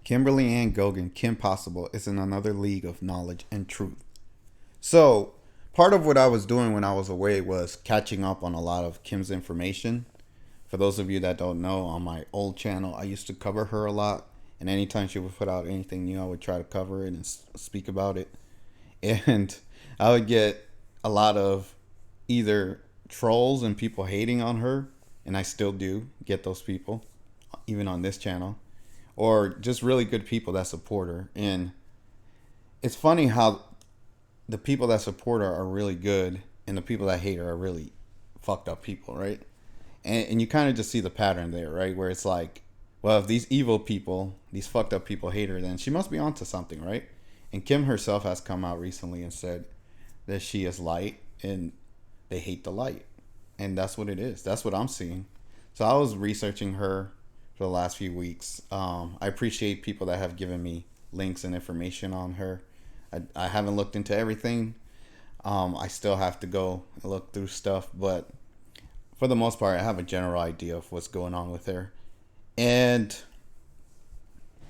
Kimberly and Goguen, Kim Possible, is in another league of knowledge and truth. So, part of what I was doing when I was away was catching up on a lot of Kim's information. For those of you that don't know, on my old channel, I used to cover her a lot. And anytime she would put out anything new, I would try to cover it and speak about it. And I would get a lot of either trolls and people hating on her, and I still do get those people, even on this channel, or just really good people that support her. And it's funny how the people that support her are really good, and the people that hate her are really fucked up people, right? And you kind of just see the pattern there, right? Where it's like, well, if these evil people, these fucked up people hate her, then she must be onto something, right? And Kim herself has come out recently and said that she is light and they hate the light. And that's what it is. That's what I'm seeing. So I was researching her for the last few weeks. I appreciate people that have given me links and information on her. I haven't looked into everything. I still have to go and look through stuff, but for the most part, I have a general idea of what's going on with her. And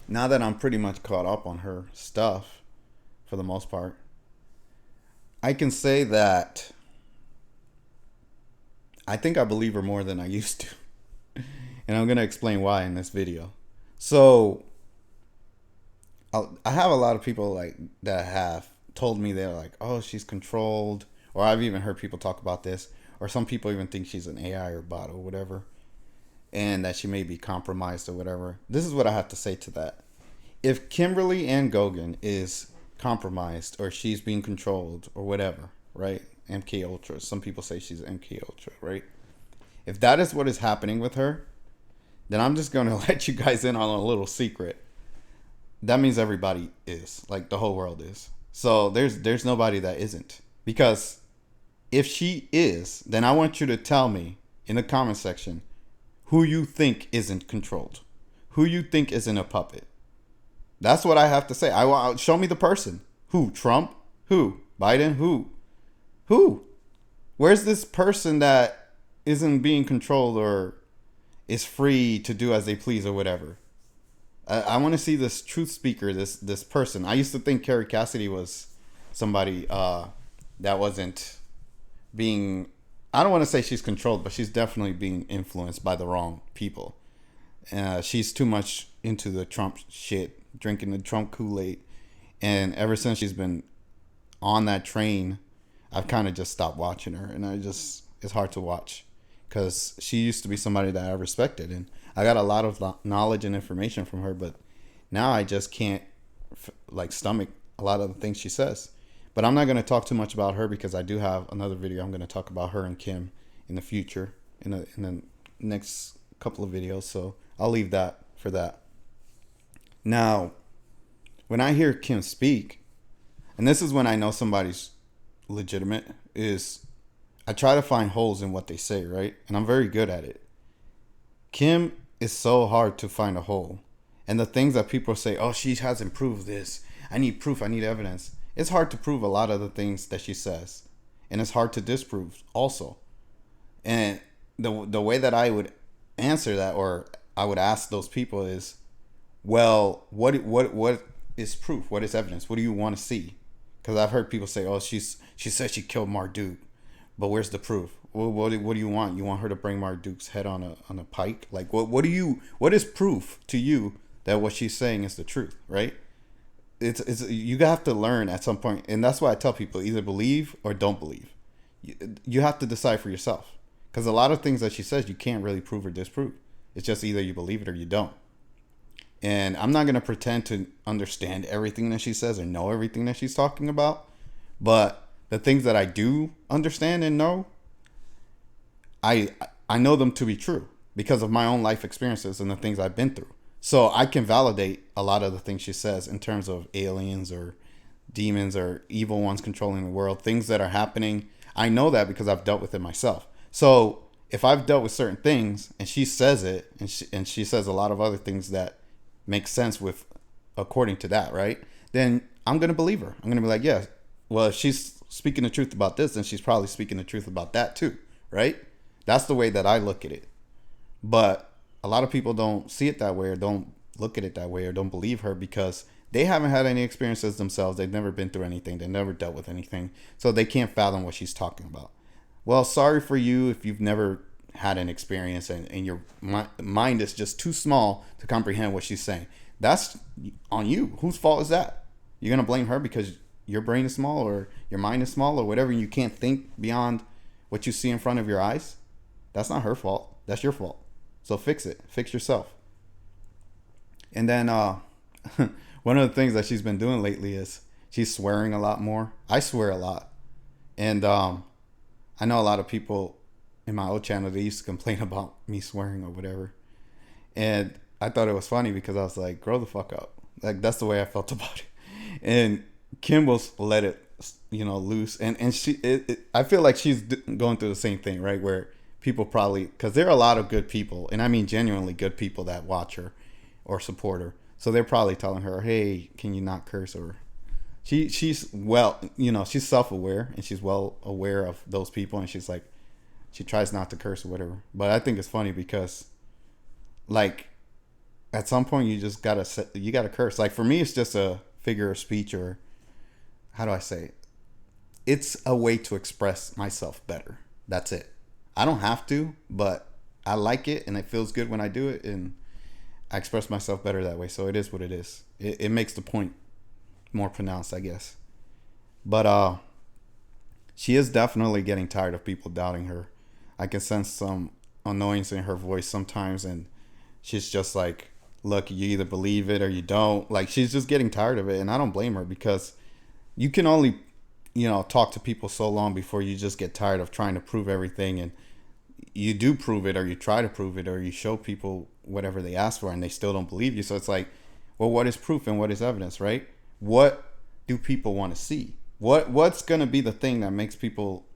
now that I'm pretty much caught up on her stuff, for the most part, I can say that I think I believe her more than I used to. And I'm going to explain why in this video. So, I have a lot of people like that have told me they're like, oh, she's controlled. Or I've even heard people talk about this. Or some people even think she's an AI or bot or whatever. And that she may be compromised or whatever. This is what I have to say to that. If Kimberly Ann Goguen is compromised or she's being controlled or whatever, right? MK Ultra. Some people say she's MK Ultra, right? If that is what is happening with her, then I'm just going to let you guys in on a little secret. That means everybody is, like the whole world is. So there's nobody that isn't. Because if she is, then I want you to tell me in the comment section who you think isn't controlled, who you think isn't a puppet. That's what I have to say. I want show me the person. Who? Trump? Who? Biden? Who? Where's this person that isn't being controlled or is free to do as they please or whatever? I want to see this truth speaker, this person. I used to think Carrie Cassidy was somebody that wasn't being, I don't want to say she's controlled, but she's definitely being influenced by the wrong people. She's too much into the Trump shit, drinking the Trump Kool-Aid. And ever since she's been on that train, I've kind of just stopped watching her. And it's hard to watch because she used to be somebody that I respected. And I got a lot of knowledge and information from her. But now I just can't stomach a lot of the things she says. But I'm not going to talk too much about her because I do have another video. I'm going to talk about her and Kim in the future, in the next couple of videos. So I'll leave that for that. Now, when I hear Kim speak, and this is when I know somebody's legitimate, is I try to find holes in what they say, right? And I'm very good at it. Kim is so hard to find a hole. And the things that people say, oh, she hasn't proved this. I need proof. I need evidence. It's hard to prove a lot of the things that she says. And it's hard to disprove also. And the way that I would answer that, or I would ask those people is, well, what is proof? What is evidence? What do you want to see? Because I've heard people say, oh, she said she killed Marduk, but where's the proof? Well, what do you want? You want her to bring Marduk's head on a pike? Like, what is proof to you that what she's saying is the truth, right? It's you have to learn at some point, and that's why I tell people either believe or don't believe. You have to decide for yourself, because a lot of things that she says you can't really prove or disprove. It's just either you believe it or you don't. And I'm not going to pretend to understand everything that she says or know everything that she's talking about, but the things that I do understand and know, I know them to be true because of my own life experiences and the things I've been through. So I can validate a lot of the things she says in terms of aliens or demons or evil ones controlling the world, things that are happening. I know that because I've dealt with it myself. So if I've dealt with certain things and she says it, and she says a lot of other things that make sense with according to that, right? Then I'm going to believe her. I'm going to be like, yeah, well, if she's speaking the truth about this, then she's probably speaking the truth about that too, right? That's the way that I look at it. But a lot of people don't see it that way or don't look at it that way or don't believe her because they haven't had any experiences themselves. They've never been through anything. They've never dealt with anything. So they can't fathom what she's talking about. Well, sorry for you if you've never had an experience and your mind is just too small to comprehend what she's saying. That's on you. Whose fault is that? You're going to blame her because your brain is small or your mind is small or whatever. And you can't think beyond what you see in front of your eyes. That's not her fault. That's your fault. So fix it. Fix yourself. And then one of the things that she's been doing lately is she's swearing a lot more. I swear a lot. And I know a lot of people in my old channel, they used to complain about me swearing or whatever. And I thought it was funny because I was like, grow the fuck up. Like, that's the way I felt about it. And Kimberly let it, loose. And I feel like she's going through the same thing, right? Where people probably, because there are a lot of good people, and I mean genuinely good people that watch her or support her. So they're probably telling her, hey, can you not curse? Or she's well, she's self-aware and she's well aware of those people. And she's like, she tries not to curse or whatever. But I think it's funny because, like, at some point you just gotta curse. Like, for me, it's just a figure of speech, or how do I say it? It's a way to express myself better. That's it. I don't have to, but I like it and it feels good when I do it, and I express myself better that way. So it is what it is. It makes the point more pronounced, I guess. But she is definitely getting tired of people doubting her. I can sense some annoyance in her voice sometimes, and she's just like, look, you either believe it or you don't. Like, she's just getting tired of it, and I don't blame her, because you can only, talk to people so long before you just get tired of trying to prove everything. And you do prove it, or you try to prove it, or you show people whatever they ask for and they still don't believe you. So it's like, well, what is proof and what is evidence, right? What do people want to see? What's going to be the thing that makes people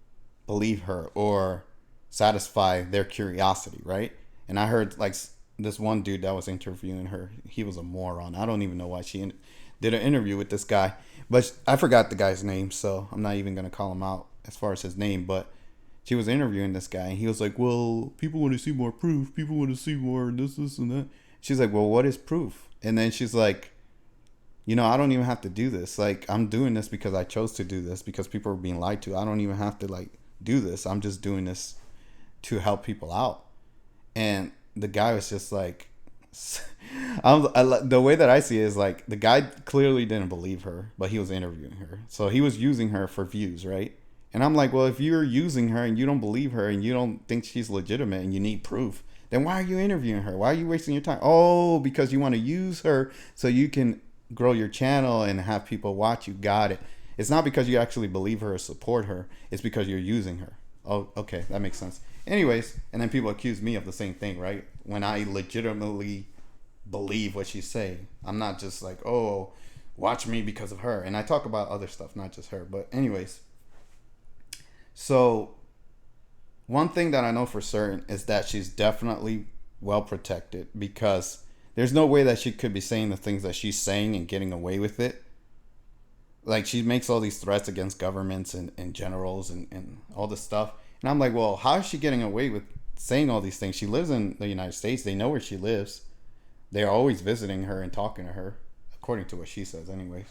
believe her or satisfy their curiosity, right? And I heard, like, this one dude that was interviewing her, he was a moron. I don't even know why she did an interview with this guy, but I forgot the guy's name, so I'm not even going to call him out as far as his name. But she was interviewing this guy, and he was like, well, people want to see more proof. People want to see more this, and that. She's like, well, what is proof? And then she's like, I don't even have to do this. Like, I'm doing this because I chose to do this, because people are being lied to. I don't even have to, like, do this. I'm just doing this to help people out. And the guy was just like, the way that I see it is, like, the guy clearly didn't believe her, but he was interviewing her. So he was using her for views, right? And I'm like, well, if you're using her and you don't believe her and you don't think she's legitimate and you need proof, then why are you interviewing her? Why are you wasting your time? Oh, because you want to use her so you can grow your channel and have people watch you. Got it. It's not because you actually believe her or support her. It's because you're using her. Oh, okay. That makes sense. Anyways, and then people accuse me of the same thing, right? When I legitimately believe what she's saying. I'm not just like, oh, watch me because of her. And I talk about other stuff, not just her. But anyways, so one thing that I know for certain is that she's definitely well protected, because there's no way that she could be saying the things that she's saying and getting away with it. Like, she makes all these threats against governments and generals and all this stuff. And I'm like, well, how is she getting away with saying all these things? She lives in the United States. They know where she lives. They're always visiting her and talking to her, according to what she says anyways.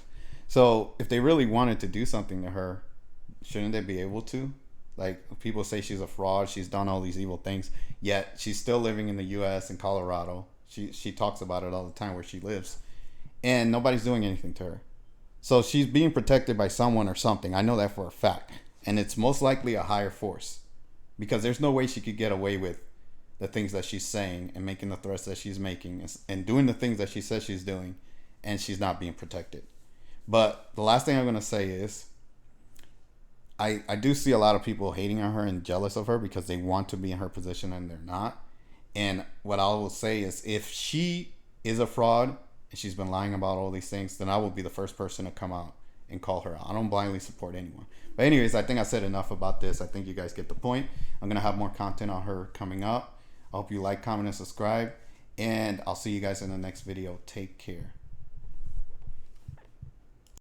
So if they really wanted to do something to her, shouldn't they be able to? Like, people say she's a fraud. She's done all these evil things. Yet she's still living in the U.S. in Colorado. She talks about it all the time, where she lives. And nobody's doing anything to her. So she's being protected by someone or something. I know that for a fact. And it's most likely a higher force. Because there's no way she could get away with the things that she's saying and making the threats that she's making and doing the things that she says she's doing, and she's not being protected. But the last thing I'm going to say is, I do see a lot of people hating on her and jealous of her because they want to be in her position and they're not. And what I will say is, if she is a fraud and she's been lying about all these things, then I will be the first person to come out and call her out. I don't blindly support anyone. But anyways, I think I said enough about this. I think you guys get the point. I'm going to have more content on her coming up. I hope you like, comment, and subscribe. And I'll see you guys in the next video. Take care.